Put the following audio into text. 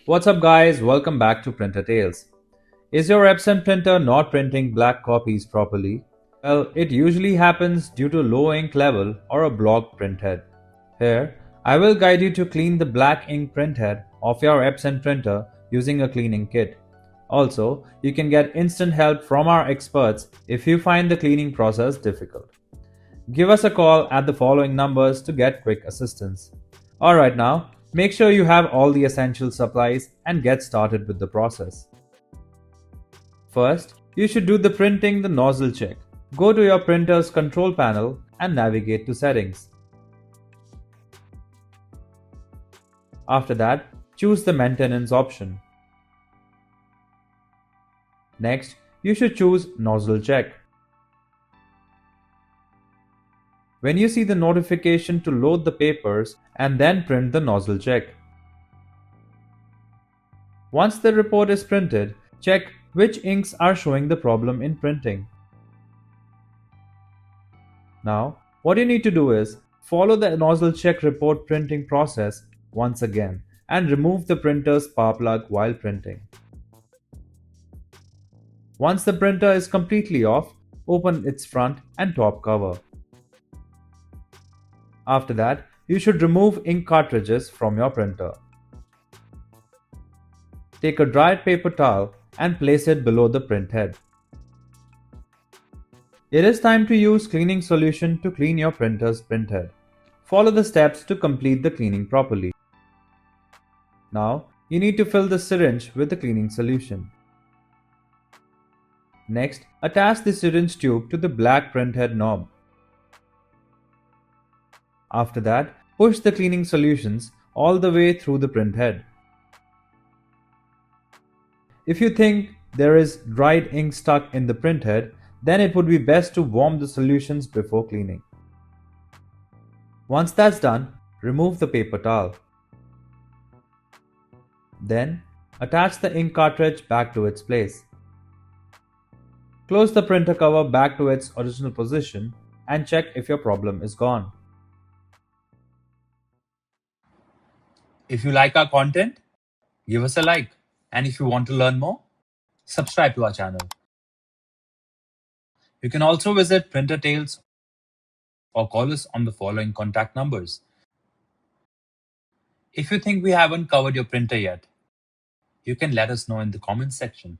What's up guys, welcome back to Printer Tales. Is your Epson printer not printing black copies properly? Well, it usually happens due to low ink level or a blocked printhead. Here, I will guide you to clean the black ink printhead of your Epson printer using a cleaning kit. Also, you can get instant help from our experts if you find the cleaning process difficult. Give us a call at the following numbers to get quick assistance. Alright now, make sure you have all the essential supplies and get started with the process. First, you should do the printing the nozzle check. Go to your printer's control panel and navigate to settings. After that, choose the maintenance option. Next, you should choose nozzle check. When you see the notification to load the papers and then print the nozzle check. Once the report is printed, check which inks are showing the problem in printing. Now, what you need to do is follow the nozzle check report printing process once again and remove the printer's power plug while printing. Once the printer is completely off, open its front and top cover. After that, you should remove ink cartridges from your printer. Take a dried paper towel and place it below the printhead. It is time to use cleaning solution to clean your printer's printhead. Follow the steps to complete the cleaning properly. Now, you need to fill the syringe with the cleaning solution. Next, attach the syringe tube to the black printhead knob. After that, push the cleaning solutions all the way through the printhead. If you think there is dried ink stuck in the printhead, then it would be best to warm the solutions before cleaning. Once that's done, remove the paper towel. Then, attach the ink cartridge back to its place. Close the printer cover back to its original position and check if your problem is gone. If you like our content, give us a like. And if you want to learn more, subscribe to our channel. You can also visit Printer Tales or call us on the following contact numbers. If you think we haven't covered your printer yet, you can let us know in the comments section.